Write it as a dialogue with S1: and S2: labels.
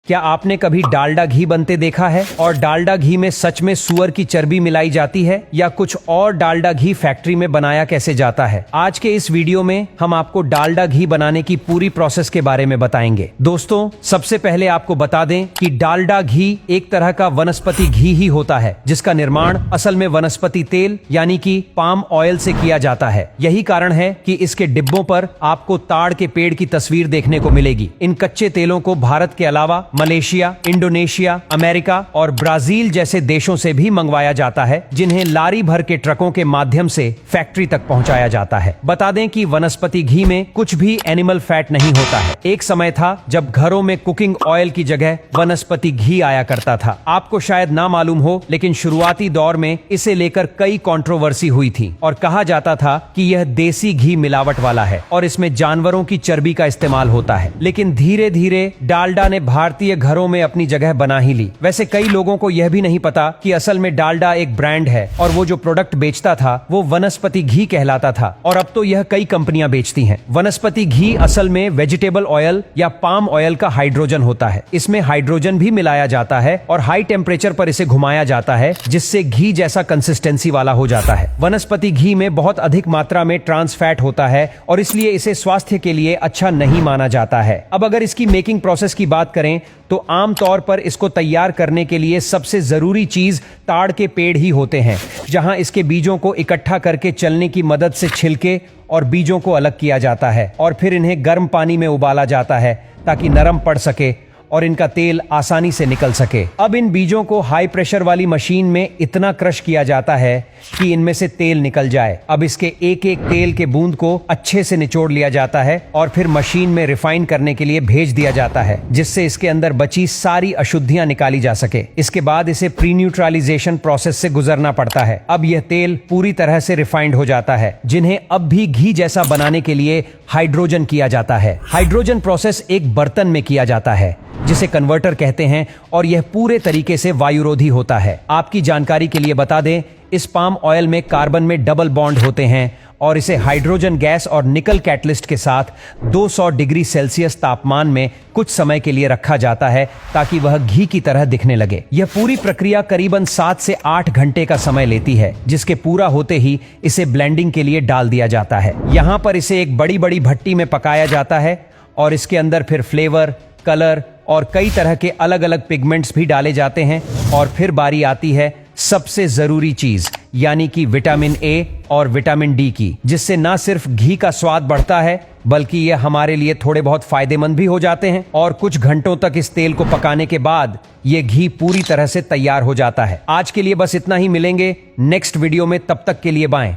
S1: क्या आपने कभी डालडा घी बनते देखा है? और डालडा घी में सच में सुअर की चर्बी मिलाई जाती है या कुछ और डालडा घी फैक्ट्री में बनाया कैसे जाता है? आज के इस वीडियो में हम आपको डालडा घी बनाने की पूरी प्रोसेस के बारे में बताएंगे। दोस्तों, सबसे पहले आपको बता दें कि डालडा घी एक तरह का वनस्पति घी ही होता है, जिसका निर्माण असल में वनस्पति तेल यानी कि पाम ऑयल से किया जाता है। यही कारण है कि इसके डिब्बों पर आपको ताड़ के पेड़ की तस्वीर देखने को मिलेगी। इन कच्चे तेलों को भारत के अलावा मलेशिया, इंडोनेशिया, अमेरिका और ब्राजील जैसे देशों से भी मंगवाया जाता है, जिन्हें लारी भर के ट्रकों के माध्यम से फैक्ट्री तक पहुंचाया जाता है। बता दें कि वनस्पति घी में कुछ भी एनिमल फैट नहीं होता है। एक समय था जब घरों में कुकिंग ऑयल की जगह वनस्पति घी आया करता था। आपको शायद ना मालूम हो, लेकिन शुरुआती दौर में इसे लेकर कई कंट्रोवर्सी हुई थी और कहा जाता था कि यह देसी घी मिलावट वाला है और इसमें जानवरों की चर्बी का इस्तेमाल होता है। लेकिन धीरे धीरे डालडा ने भारतीय घरों में अपनी जगह बना ही ली। वैसे कई लोगों को यह भी नहीं पता कि असल में डालडा एक ब्रांड है और वो जो प्रोडक्ट बेचता था वो वनस्पति घी कहलाता था, और अब तो यह कई कंपनियां बेचती हैं। वनस्पति घी असल में वेजिटेबल ऑयल या पाम ऑयल का हाइड्रोजन होता है। इसमें हाइड्रोजन भी मिलाया जाता है और हाई टेम्परेचर पर इसे घुमाया जाता है, जिससे घी जैसा कंसिस्टेंसी वाला हो जाता है। वनस्पति घी में बहुत अधिक मात्रा में ट्रांस फैट होता है और इसलिए इसे स्वास्थ्य के लिए अच्छा नहीं माना जाता है। अब अगर इसकी मेकिंग प्रोसेस की बात करें तो आमतौर पर इसको तैयार करने के लिए सबसे जरूरी चीज ताड़ के पेड़ ही होते हैं, जहां इसके बीजों को इकट्ठा करके चलने की मदद से छिलके और बीजों को अलग किया जाता है और फिर इन्हें गर्म पानी में उबाला जाता है ताकि नरम पड़ सके और इनका तेल आसानी से निकल सके। अब इन बीजों को हाई प्रेशर वाली मशीन में इतना क्रश किया जाता है कि इनमें से तेल निकल जाए। अब इसके एक एक तेल के बूंद को अच्छे से निचोड़ लिया जाता है और फिर मशीन में रिफाइन करने के लिए भेज दिया जाता है, जिससे इसके अंदर बची सारी अशुद्धियां निकाली जा सके। इसके बाद इसे प्री न्यूट्रलाइजेशन प्रोसेस से गुजरना पड़ता है। अब यह तेल पूरी तरह से रिफाइंड हो जाता है, जिन्हें अब भी घी जैसा बनाने के लिए हाइड्रोजन किया जाता है। हाइड्रोजन प्रोसेस एक बर्तन में किया जाता है जिसे कन्वर्टर कहते हैं, और यह पूरे तरीके से वायुरोधी होता है। आपकी जानकारी के लिए बता दें, इस पाम ऑयल में कार्बन में डबल बॉन्ड होते हैं और इसे हाइड्रोजन गैस और निकल कैटलिस्ट के साथ 200 डिग्री सेल्सियस तापमान में कुछ समय के लिए रखा जाता है ताकि वह घी की तरह दिखने लगे। यह पूरी प्रक्रिया करीबन 7 से 8 घंटे का समय लेती है, जिसके पूरा होते ही इसे ब्लेंडिंग के लिए डाल दिया जाता है। यहाँ पर इसे एक बड़ी बड़ी भट्टी में पकाया जाता है और इसके अंदर फिर फ्लेवर, कलर और कई तरह के अलग अलग पिगमेंट्स भी डाले जाते हैं। और फिर बारी आती है सबसे जरूरी चीज, यानी कि विटामिन ए और विटामिन डी की, जिससे ना सिर्फ घी का स्वाद बढ़ता है बल्कि ये हमारे लिए थोड़े बहुत फायदेमंद भी हो जाते हैं। और कुछ घंटों तक इस तेल को पकाने के बाद ये घी पूरी तरह से तैयार हो जाता है। आज के लिए बस इतना ही। मिलेंगे नेक्स्ट वीडियो में, तब तक के लिए बाय।